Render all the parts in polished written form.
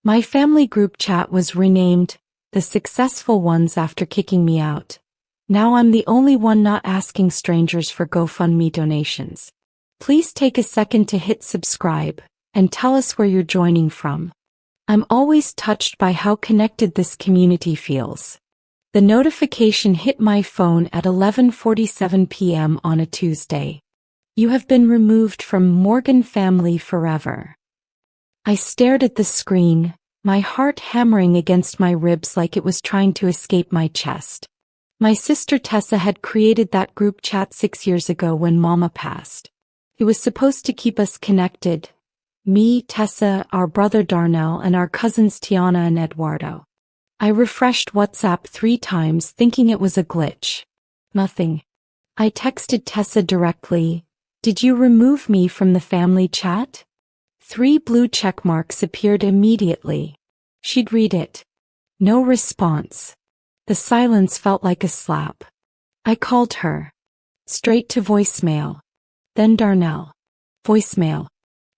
My family group chat was renamed The Successful Ones after kicking me out. Now I'm the only one not asking strangers for GoFundMe donations. Please take a second to hit subscribe and tell us where you're joining from. I'm always touched by how connected this community feels. The notification hit my phone at 11:47 p.m. on a Tuesday. You have been removed from Morgan family forever. I stared at the screen, my heart hammering against my ribs like it was trying to escape my chest. My sister Tessa had created that group chat 6 years ago when Mama passed. It was supposed to keep us connected. Me, Tessa, our brother Darnell, and our cousins Tiana and Eduardo. I refreshed WhatsApp 3 times thinking it was a glitch. Nothing. I texted Tessa directly. Did you remove me from the family chat? 3 blue check marks appeared immediately. She'd read it. No response. The silence felt like a slap. I called her. Straight to voicemail. Then Darnell. Voicemail.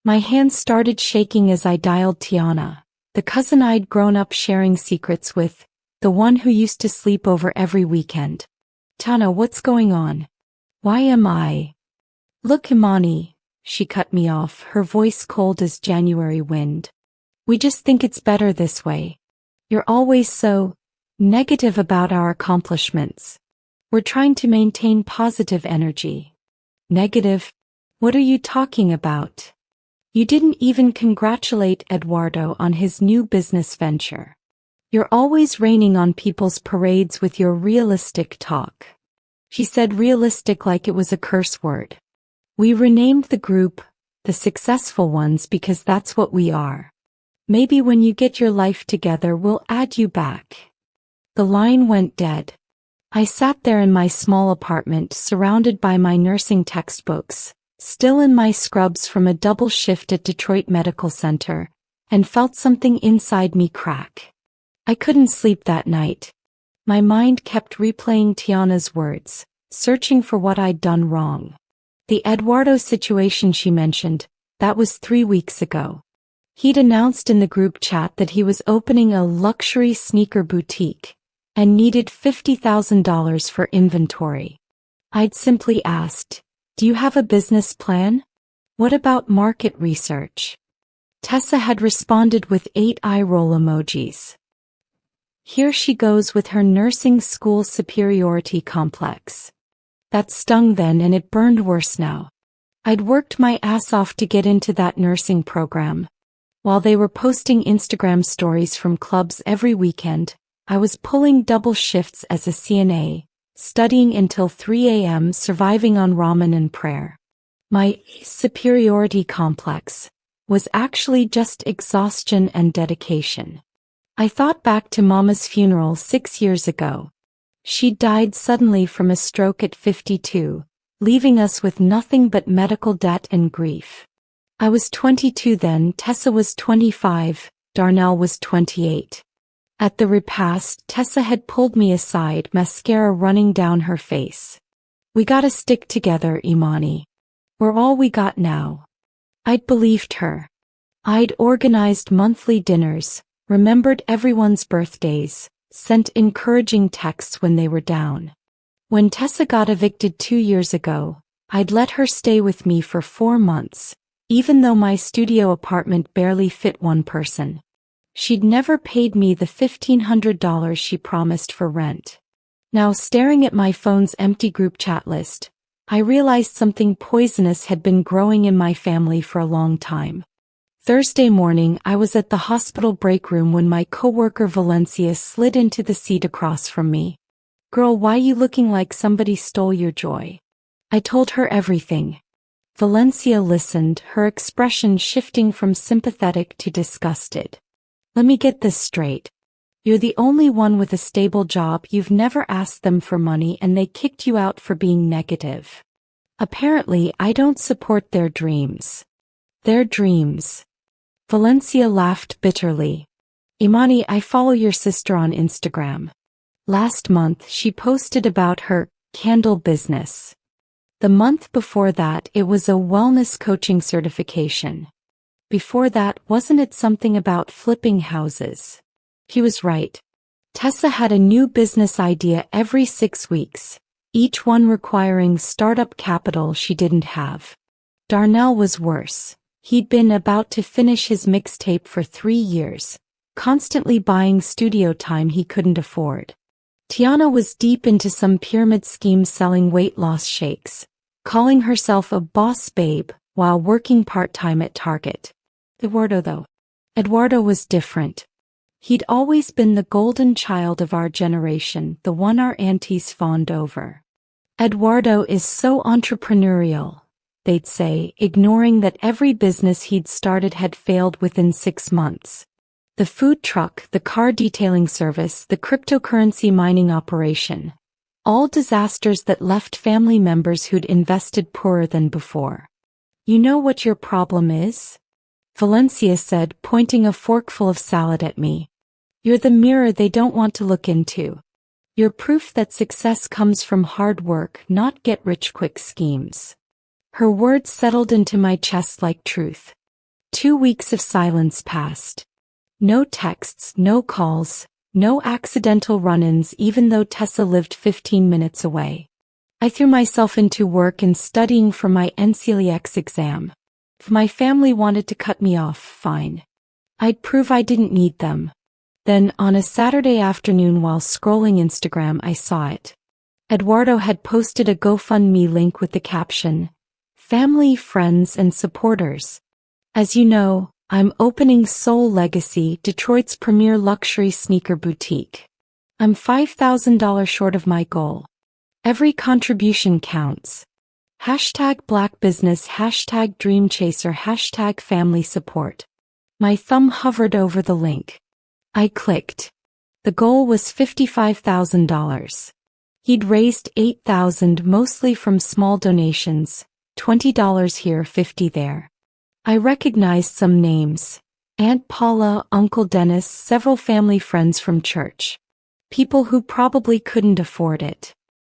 My hands started shaking as I dialed Tiana, the cousin I'd grown up sharing secrets with, the one who used to sleep over every weekend. Tana, what's going on? Why am I? Look, Imani, she cut me off, her voice cold as January wind. We just think it's better this way. You're always so negative about our accomplishments. We're trying to maintain positive energy. Negative? What are you talking about? You didn't even congratulate Eduardo on his new business venture. You're always raining on people's parades with your realistic talk. She said realistic like it was a curse word. We renamed the group The Successful Ones because that's what we are. Maybe when you get your life together we'll add you back. The line went dead. I sat there in my small apartment surrounded by my nursing textbooks, still in my scrubs from a double shift at Detroit Medical Center, and felt something inside me crack. I couldn't sleep that night. My mind kept replaying Tiana's words, searching for what I'd done wrong. The Eduardo situation she mentioned, that was 3 weeks ago. He'd announced in the group chat that he was opening a luxury sneaker boutique and needed $50,000 for inventory. I'd simply asked, do you have a business plan? What about market research? Tessa had responded with 8 eye roll emojis. Here she goes with her nursing school superiority complex. That stung then and it burned worse now. I'd worked my ass off to get into that nursing program. While they were posting Instagram stories from clubs every weekend, I was pulling double shifts as a CNA, studying until 3 a.m. surviving on ramen and prayer. My superiority complex was actually just exhaustion and dedication. I thought back to Mama's funeral 6 years ago. She died suddenly from a stroke at 52, leaving us with nothing but medical debt and grief. I was 22 then, Tessa was 25, Darnell was 28. At the repast, Tessa had pulled me aside, mascara running down her face. We gotta stick together, Imani. We're all we got now. I'd believed her. I'd organized monthly dinners, remembered everyone's birthdays, sent encouraging texts when they were down. When Tessa got evicted 2 years ago, I'd let her stay with me for 4 months, even though my studio apartment barely fit one person. She'd never paid me the $1,500 she promised for rent. Now staring at my phone's empty group chat list, I realized something poisonous had been growing in my family for a long time. Thursday morning, I was at the hospital break room when my coworker Valencia slid into the seat across from me. Girl, why you looking like somebody stole your joy? I told her everything. Valencia listened, her expression shifting from sympathetic to disgusted. Let me get this straight. You're the only one with a stable job, you've never asked them for money, and they kicked you out for being negative. Apparently, I don't support their dreams. Their dreams. Valencia laughed bitterly. Imani, I follow your sister on Instagram. Last month, she posted about her candle business. The month before that, it was a wellness coaching certification. Before that, wasn't it something about flipping houses? He was right. Tessa had a new business idea every 6 weeks, each one requiring startup capital she didn't have. Darnell was worse. He'd been about to finish his mixtape for 3 years, constantly buying studio time he couldn't afford. Tiana was deep into some pyramid scheme selling weight loss shakes, calling herself a boss babe while working part-time at Target. Eduardo was different. He'd always been the golden child of our generation, the one our aunties fawned over. Eduardo is so entrepreneurial, they'd say, ignoring that every business he'd started had failed within 6 months. The food truck, the car detailing service, the cryptocurrency mining operation. All disasters that left family members who'd invested poorer than before. You know what your problem is? Valencia said, pointing a forkful of salad at me. You're the mirror they don't want to look into. You're proof that success comes from hard work, not get-rich-quick schemes. Her words settled into my chest like truth. 2 weeks of silence passed. No texts, no calls, no accidental run-ins even though Tessa lived 15 minutes away. I threw myself into work and studying for my NCLEX exam. If my family wanted to cut me off, fine. I'd prove I didn't need them. Then, on a Saturday afternoon while scrolling Instagram, I saw it. Eduardo had posted a GoFundMe link with the caption, "Family, friends, and supporters. As you know, I'm opening Soul Legacy, Detroit's premier luxury sneaker boutique. I'm $5,000 short of my goal. Every contribution counts. Hashtag Black Business, hashtag Dream Chaser, hashtag Family Support." My thumb hovered over the link. I clicked. The goal was $55,000. He'd raised $8,000 mostly from small donations, $20 here, $50 there. I recognized some names. Aunt Paula, Uncle Dennis, several family friends from church. People who probably couldn't afford it.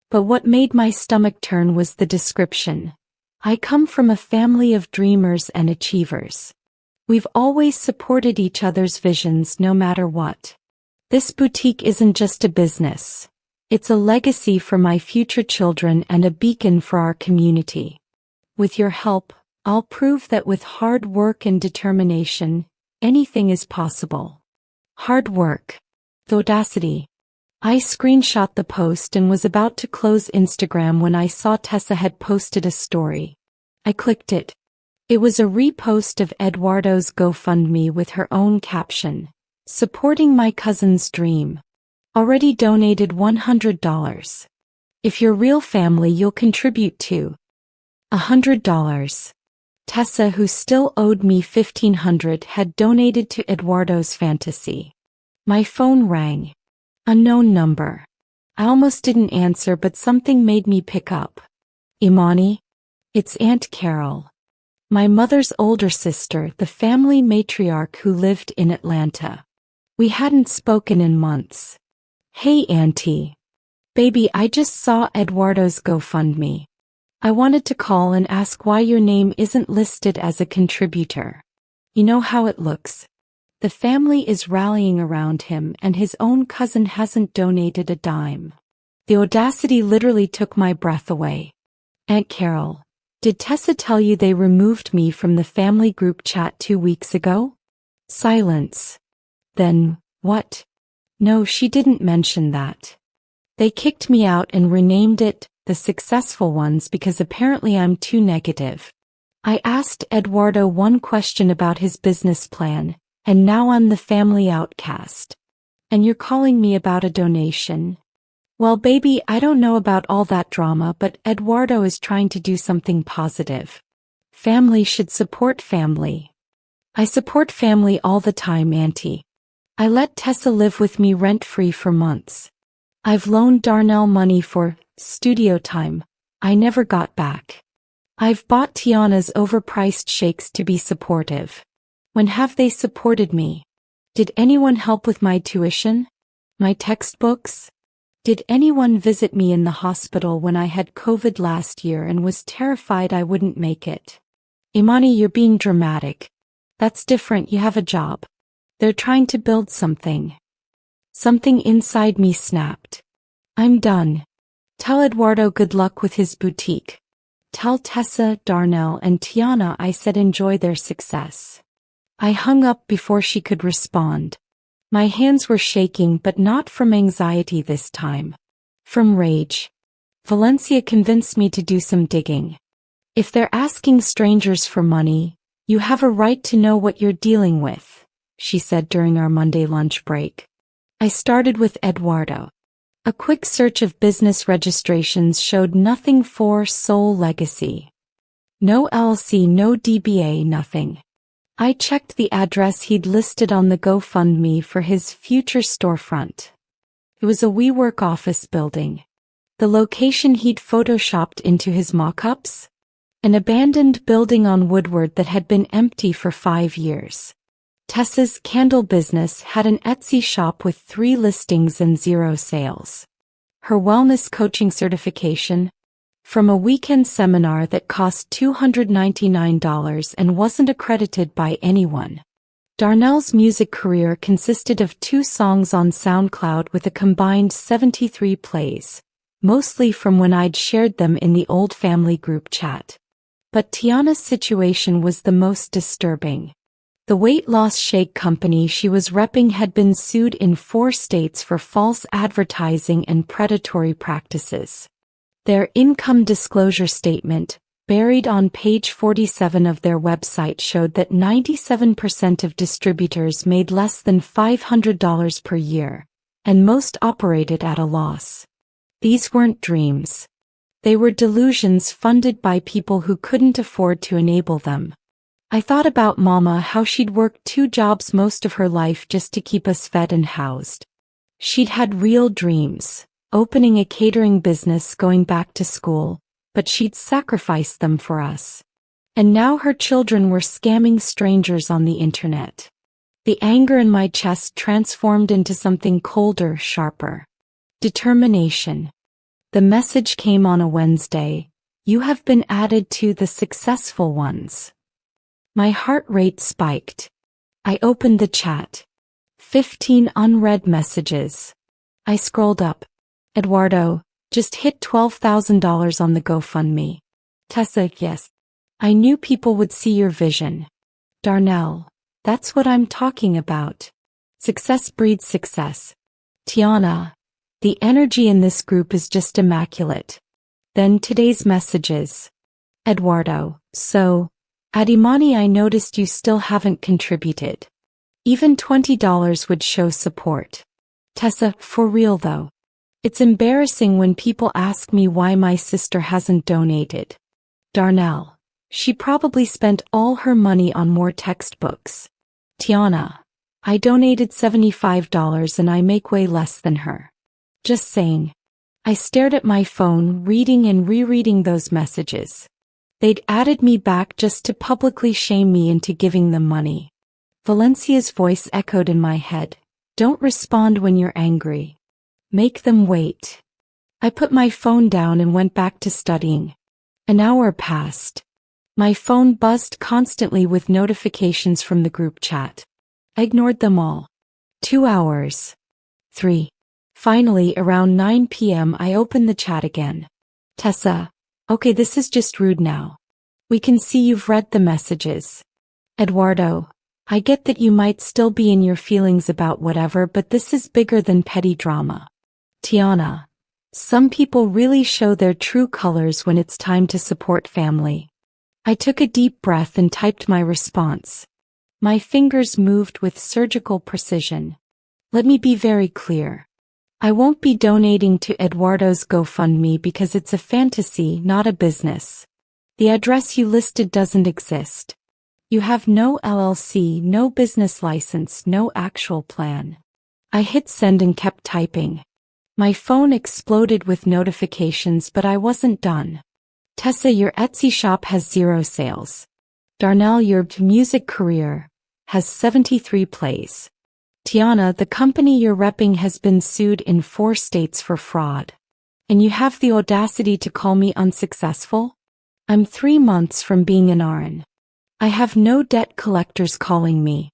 But what made my stomach turn was the description. I come from a family of dreamers and achievers. We've always supported each other's visions no matter what. This boutique isn't just a business. It's a legacy for my future children and a beacon for our community. With your help, I'll prove that with hard work and determination, anything is possible. Hard work. The audacity. I screenshot the post and was about to close Instagram when I saw Tessa had posted a story. I clicked it. It was a repost of Eduardo's GoFundMe with her own caption, "Supporting my cousin's dream. Already donated $100. If you're real family, you'll contribute too. $100. Tessa, who still owed me $1,500, had donated to Eduardo's fantasy. My phone rang. Unknown number. I almost didn't answer, but something made me pick up. Imani? It's Aunt Carol. My mother's older sister, the family matriarch who lived in Atlanta. We hadn't spoken in months. Hey, Auntie. Baby, I just saw Eduardo's GoFundMe. I wanted to call and ask why your name isn't listed as a contributor. You know how it looks. The family is rallying around him and his own cousin hasn't donated a dime. The audacity literally took my breath away. Aunt Carol, did Tessa tell you they removed me from the family group chat 2 weeks ago? Silence. Then, what? No, she didn't mention that. They kicked me out and renamed it The Successful Ones because apparently I'm too negative. I asked Eduardo one question about his business plan, and now I'm the family outcast. And you're calling me about a donation? Well, baby, I don't know about all that drama, but Eduardo is trying to do something positive. Family should support family. I support family all the time, Auntie. I let Tessa live with me rent-free for months. I've loaned Darnell money for studio time. I never got back. I've bought Tiana's overpriced shakes to be supportive. When have they supported me? Did anyone help with my tuition? My textbooks? Did anyone visit me in the hospital when I had COVID last year and was terrified I wouldn't make it? Imani, you're being dramatic. That's different, you have a job. They're trying to build something. Something inside me snapped. I'm done. Tell Eduardo good luck with his boutique. Tell Tessa, Darnell, and Tiana I said enjoy their success. I hung up before she could respond. My hands were shaking, but not from anxiety this time. From rage. Valencia convinced me to do some digging. If they're asking strangers for money, you have a right to know what you're dealing with, she said during our Monday lunch break. I started with Eduardo. A quick search of business registrations showed nothing for Soul Legacy. No LLC, no DBA, nothing. I checked the address he'd listed on the GoFundMe for his future storefront. It was a WeWork office building. The location he'd photoshopped into his mock-ups? An abandoned building on Woodward that had been empty for 5 years. Tessa's candle business had an Etsy shop with 3 listings and 0 sales. Her wellness coaching certification? From a weekend seminar that cost $299 and wasn't accredited by anyone. Darnell's music career consisted of 2 songs on SoundCloud with a combined 73 plays, mostly from when I'd shared them in the old family group chat. But Tiana's situation was the most disturbing. The weight loss shake company she was repping had been sued in 4 states for false advertising and predatory practices. Their income disclosure statement, buried on page 47 of their website, showed that 97% of distributors made less than $500 per year, and most operated at a loss. These weren't dreams. They were delusions funded by people who couldn't afford to enable them. I thought about Mama, how she'd worked 2 jobs most of her life just to keep us fed and housed. She'd had real dreams, opening a catering business, going back to school, but she'd sacrificed them for us. And now her children were scamming strangers on the internet. The anger in my chest transformed into something colder, sharper. Determination. The message came on a Wednesday. You have been added to the successful ones. My heart rate spiked. I opened the chat. 15 unread messages. I scrolled up. Eduardo, just hit $12,000 on the GoFundMe. Tessa, yes. I knew people would see your vision. Darnell, that's what I'm talking about. Success breeds success. Tiana, the energy in this group is just immaculate. Then today's messages. Eduardo, so, at Imani I noticed you still haven't contributed. Even $20 would show support. Tessa, for real though. It's embarrassing when people ask me why my sister hasn't donated. Darnell, she probably spent all her money on more textbooks. Tiana, I donated $75 and I make way less than her. Just saying. I stared at my phone, reading and rereading those messages. They'd added me back just to publicly shame me into giving them money. Valencia's voice echoed in my head. Don't respond when you're angry. Make them wait. I put my phone down and went back to studying. An hour passed. My phone buzzed constantly with notifications from the group chat. I ignored them all. 2 hours. 3. Finally, around 9 p.m. I opened the chat again. Tessa, okay, this is just rude now. We can see you've read the messages. Eduardo, I get that you might still be in your feelings about whatever, but this is bigger than petty drama. Tiana, some people really show their true colors when it's time to support family. I took a deep breath and typed my response. My fingers moved with surgical precision. Let me be very clear. I won't be donating to Eduardo's GoFundMe because it's a fantasy, not a business. The address you listed doesn't exist. You have no LLC, no business license, no actual plan. I hit send and kept typing. My phone exploded with notifications, but I wasn't done. Tessa, your Etsy shop has 0 sales. Darnell, your music career has 73 plays. Tiana, the company you're repping has been sued in 4 states for fraud. And you have the audacity to call me unsuccessful? I'm 3 months from being an RN. I have no debt collectors calling me.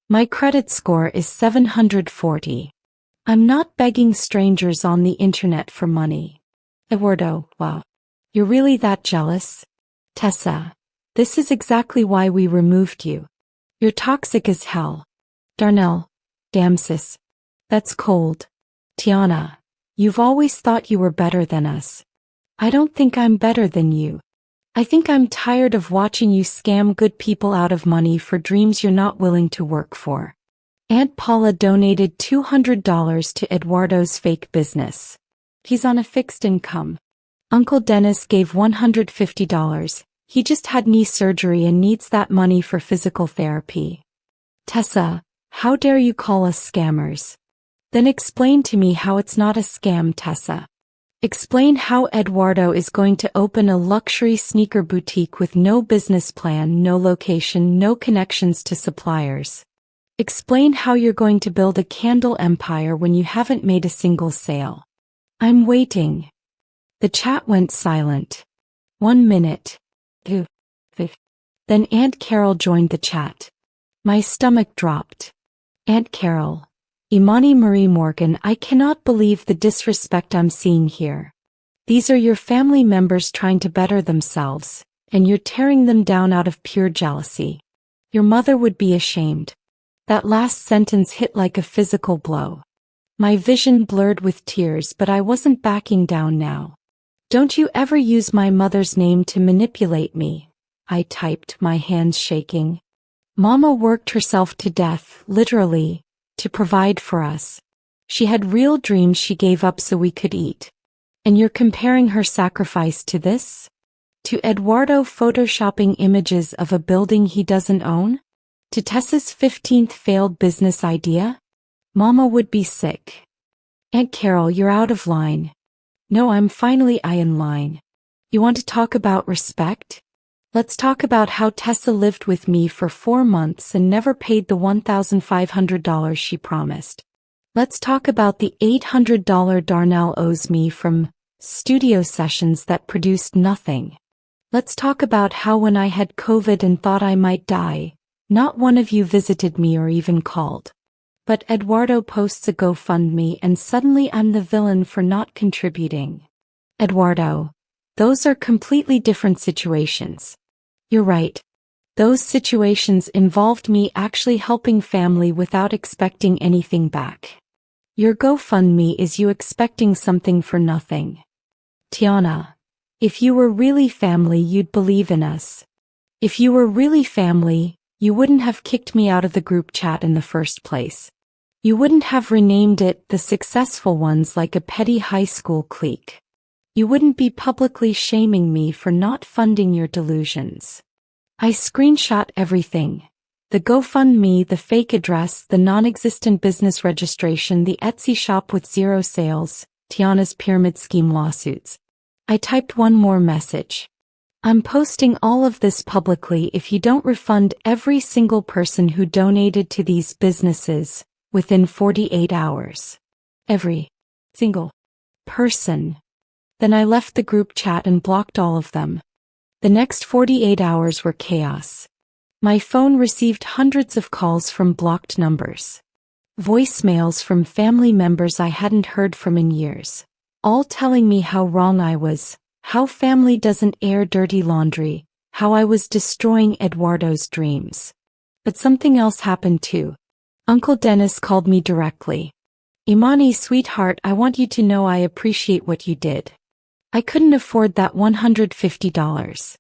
My credit score is 740. I'm not begging strangers on the internet for money. Eduardo, wow. You're really that jealous? Tessa, this is exactly why we removed you. You're toxic as hell. Darnell, damn sis. That's cold. Tiana, you've always thought you were better than us. I don't think I'm better than you. I think I'm tired of watching you scam good people out of money for dreams you're not willing to work for. Aunt Paula donated $200 to Eduardo's fake business. He's on a fixed income. Uncle Dennis gave $150. He just had knee surgery and needs that money for physical therapy. Tessa, how dare you call us scammers? Then explain to me how it's not a scam, Tessa. Explain how Eduardo is going to open a luxury sneaker boutique with no business plan, no location, no connections to suppliers. Explain how you're going to build a candle empire when you haven't made a single sale. I'm waiting. The chat went silent. 1 minute. 2. 5. Then Aunt Carol joined the chat. My stomach dropped. Aunt Carol. Imani Marie Morgan, I cannot believe the disrespect I'm seeing here. These are your family members trying to better themselves, and you're tearing them down out of pure jealousy. Your mother would be ashamed. That last sentence hit like a physical blow. My vision blurred with tears, but I wasn't backing down now. Don't you ever use my mother's name to manipulate me, I typed, my hands shaking. Mama worked herself to death, literally, to provide for us. She had real dreams she gave up so we could eat. And you're comparing her sacrifice to this? To Eduardo photoshopping images of a building he doesn't own? To Tessa's 15th failed business idea? Mama would be sick. Aunt Carol, you're out of line. No, I'm finally in line. You want to talk about respect? Let's talk about how Tessa lived with me for 4 months and never paid the $1,500 she promised. Let's talk about the $800 Darnell owes me from studio sessions that produced nothing. Let's talk about how when I had COVID and thought I might die, not one of you visited me or even called. But Eduardo posts a GoFundMe and suddenly I'm the villain for not contributing. Eduardo, those are completely different situations. You're right. Those situations involved me actually helping family without expecting anything back. Your GoFundMe is you expecting something for nothing. Tiana, if you were really family, you'd believe in us. If you were really family, you wouldn't have kicked me out of the group chat in the first place. You wouldn't have renamed it The Successful Ones like a petty high school clique. You wouldn't be publicly shaming me for not funding your delusions. I screenshot everything. The GoFundMe, the fake address, the non-existent business registration, the Etsy shop with 0 sales, Tiana's pyramid scheme lawsuits. I typed one more message. I'm posting all of this publicly if you don't refund every single person who donated to these businesses within 48 hours. Every single person. Then I left the group chat and blocked all of them. The next 48 hours were chaos. My phone received hundreds of calls from blocked numbers. Voicemails from family members I hadn't heard from in years, all telling me how wrong I was, how family doesn't air dirty laundry, how I was destroying Eduardo's dreams. But something else happened too. Uncle Dennis called me directly. Imani, sweetheart, I want you to know I appreciate what you did. I couldn't afford that $150.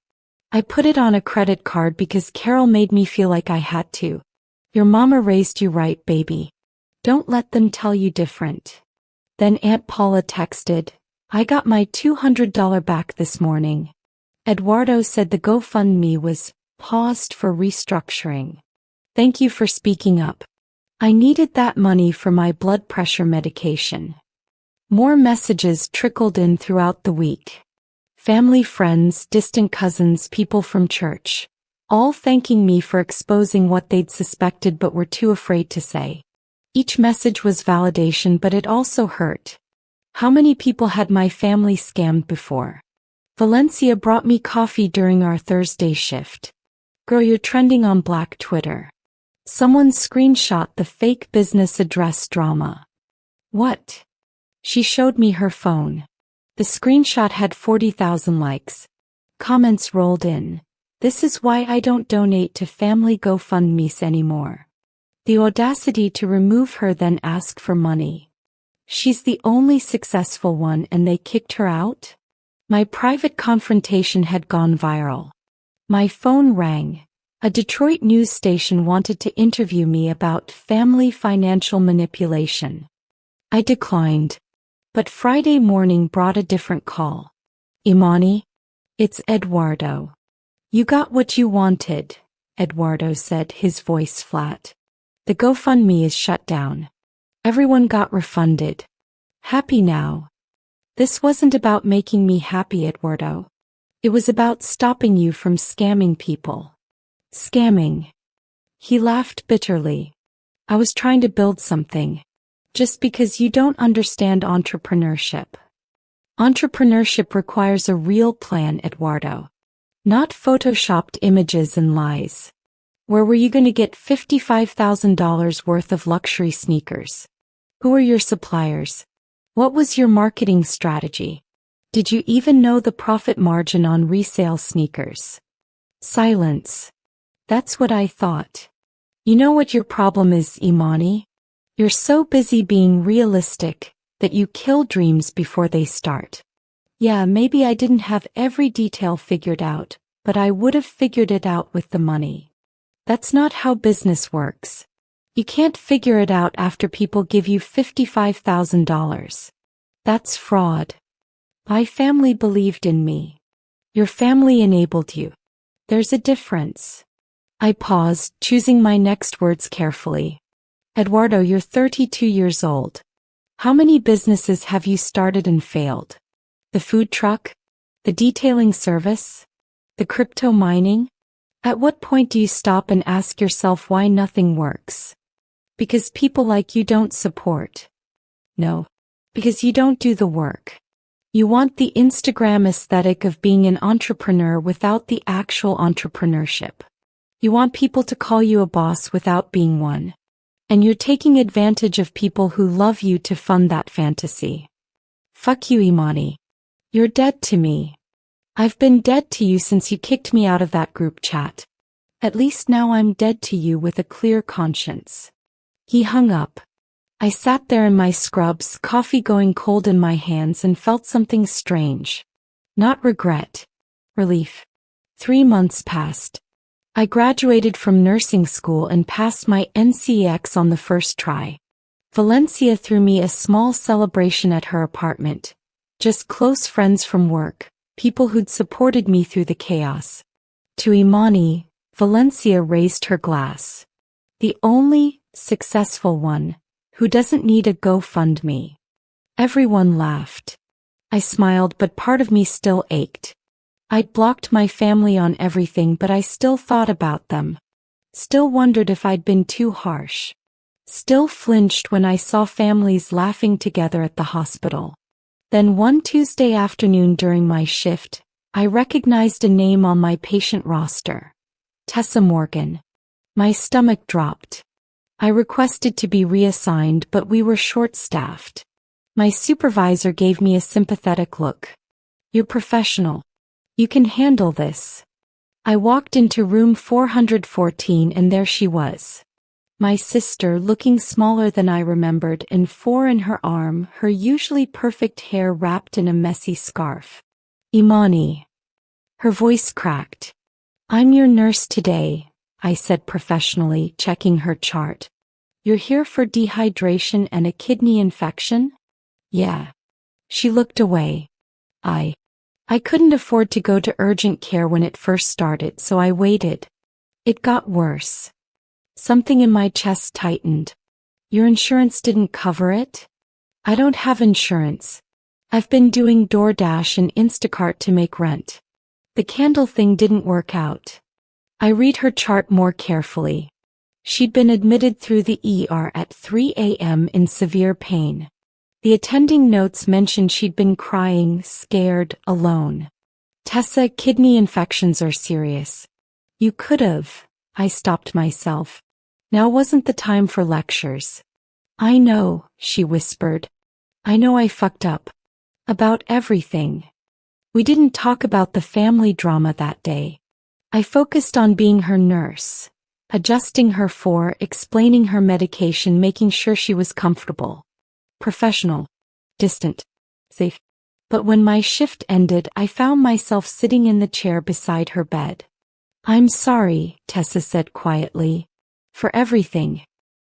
I put it on a credit card because Carol made me feel like I had to. Your mama raised you right, baby. Don't let them tell you different. Then Aunt Paula texted, I got my $200 back this morning. Eduardo said the GoFundMe was paused for restructuring. Thank you for speaking up. I needed that money for my blood pressure medication. More messages trickled in throughout the week. Family, friends, distant cousins, people from church, all thanking me for exposing what they'd suspected but were too afraid to say. Each message was validation, but it also hurt. How many people had my family scammed before? Valencia brought me coffee during our Thursday shift. Girl, you're trending on Black Twitter. Someone screenshot the fake business address drama. What? She showed me her phone. The screenshot had 40,000 likes. Comments rolled in. This is why I don't donate to family GoFundMes anymore. The audacity to remove her then ask for money. She's the only successful one and they kicked her out? My private confrontation had gone viral. My phone rang. A Detroit news station wanted to interview me about family financial manipulation. I declined. But Friday morning brought a different call. Imani? It's Eduardo. You got what you wanted, Eduardo said, his voice flat. The GoFundMe is shut down. Everyone got refunded. Happy now. This wasn't about making me happy, Eduardo. It was about stopping you from scamming people. Scamming. He laughed bitterly. I was trying to build something. Just because you don't understand entrepreneurship. Entrepreneurship requires a real plan, Eduardo. Not photoshopped images and lies. Where were you going to get $55,000 worth of luxury sneakers? Who are your suppliers? What was your marketing strategy? Did you even know the profit margin on resale sneakers? Silence. That's what I thought. You know what your problem is, Imani? You're so busy being realistic that you kill dreams before they start. Yeah, maybe I didn't have every detail figured out, but I would have figured it out with the money. That's not how business works. You can't figure it out after people give you $55,000. That's fraud. My family believed in me. Your family enabled you. There's a difference. I paused, choosing my next words carefully. Eduardo, you're 32 years old. How many businesses have you started and failed? The food truck? The detailing service? The crypto mining? At what point do you stop and ask yourself why nothing works? Because people like you don't support. No. Because you don't do the work. You want the Instagram aesthetic of being an entrepreneur without the actual entrepreneurship. You want people to call you a boss without being one. And you're taking advantage of people who love you to fund that fantasy. Fuck you, Imani. You're dead to me. I've been dead to you since you kicked me out of that group chat. At least now I'm dead to you with a clear conscience. He hung up. I sat there in my scrubs, coffee going cold in my hands, and felt something strange. Not regret. Relief. 3 months passed. I graduated from nursing school and passed my NCEX on the first try. Valencia threw me a small celebration at her apartment. Just close friends from work, people who'd supported me through the chaos. To Imani, Valencia raised her glass. The only successful one who doesn't need a GoFundMe. Everyone laughed. I smiled, but part of me still ached. I'd blocked my family on everything, but I still thought about them. Still wondered if I'd been too harsh. Still flinched when I saw families laughing together at the hospital. Then one Tuesday afternoon during my shift, I recognized a name on my patient roster. Tessa Morgan. My stomach dropped. I requested to be reassigned, but we were short-staffed. My supervisor gave me a sympathetic look. You're professional. You can handle this. I walked into room 414 and there she was. My sister, looking smaller than I remembered, and 4 in her arm, her usually perfect hair wrapped in a messy scarf. Imani. Her voice cracked. I'm your nurse today, I said professionally, checking her chart. You're here for dehydration and a kidney infection? Yeah. She looked away. I couldn't afford to go to urgent care when it first started, so I waited. It got worse. Something in my chest tightened. Your insurance didn't cover it? I don't have insurance. I've been doing DoorDash and Instacart to make rent. The candle thing didn't work out. I read her chart more carefully. She'd been admitted through the ER at 3 a.m. in severe pain. The attending notes mentioned she'd been crying, scared, alone. Tessa, kidney infections are serious. You could've. I stopped myself. Now wasn't the time for lectures. I know, she whispered. I know I fucked up. About everything. We didn't talk about the family drama that day. I focused on being her nurse, adjusting her explaining her medication, making sure she was comfortable. Professional. Distant. Safe. But when my shift ended, I found myself sitting in the chair beside her bed. I'm sorry, Tessa said quietly. For everything.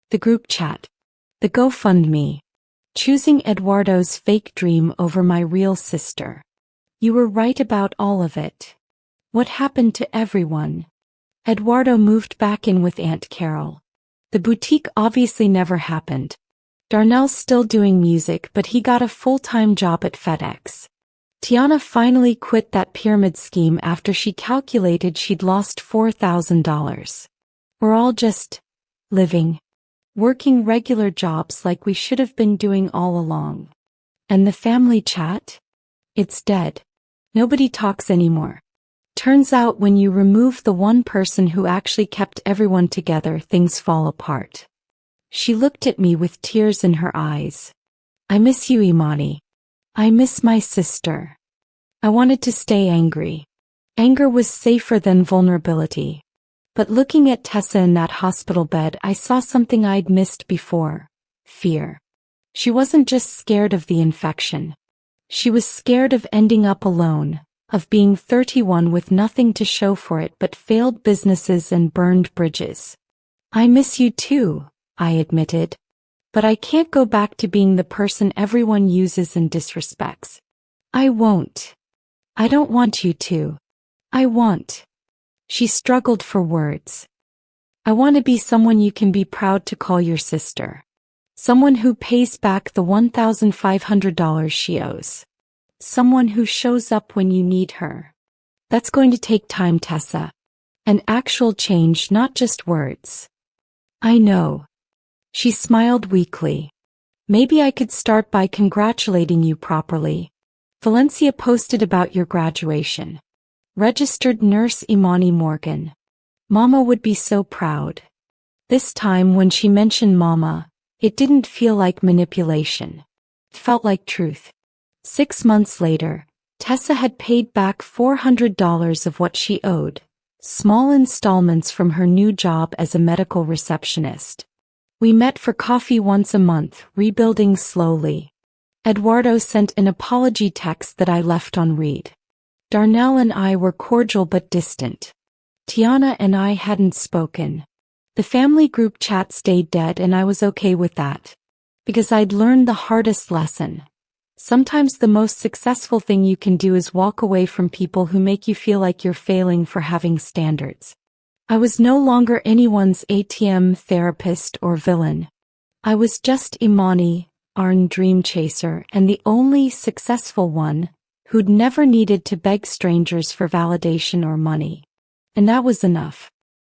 The group chat. The GoFundMe. Choosing Eduardo's fake dream over my real sister. You were right about all of it. What happened to everyone? Eduardo moved back in with Aunt Carol. The boutique obviously never happened. Darnell's still doing music, but he got a full-time job at FedEx. Tiana finally quit that pyramid scheme after she calculated she'd lost $4,000. We're all just living, working regular jobs like we should have been doing all along. And the family chat? It's dead. Nobody talks anymore. Turns out when you remove the one person who actually kept everyone together, things fall apart. She looked at me with tears in her eyes. I miss you, Imani. I miss my sister. I wanted to stay angry. Anger was safer than vulnerability. But looking at Tessa in that hospital bed, I saw something I'd missed before. Fear. She wasn't just scared of the infection. She was scared of ending up alone, of being 31 with nothing to show for it but failed businesses and burned bridges. I miss you too, I admitted. But I can't go back to being the person everyone uses and disrespects. I won't. I don't want you to. I want. She struggled for words. I want to be someone you can be proud to call your sister. Someone who pays back the $1,500 she owes. Someone who shows up when you need her. That's going to take time, Tessa. An actual change, not just words. I know. She smiled weakly. Maybe I could start by congratulating you properly. Valencia posted about your graduation. Registered nurse Imani Morgan. Mama would be so proud. This time when she mentioned Mama, it didn't feel like manipulation. It felt like truth. 6 months later, Tessa had paid back $400 of what she owed, small installments from her new job as a medical receptionist. We met for coffee once a month, rebuilding slowly. Eduardo sent an apology text that I left on read. Darnell and I were cordial but distant. Tiana and I hadn't spoken. The family group chat stayed dead, and I was okay with that. Because I'd learned the hardest lesson. Sometimes the most successful thing you can do is walk away from people who make you feel like you're failing for having standards. I was no longer anyone's ATM therapist or villain. I was just Imani, Arn dream chaser, and the only successful one who'd never needed to beg strangers for validation or money. And that was enough.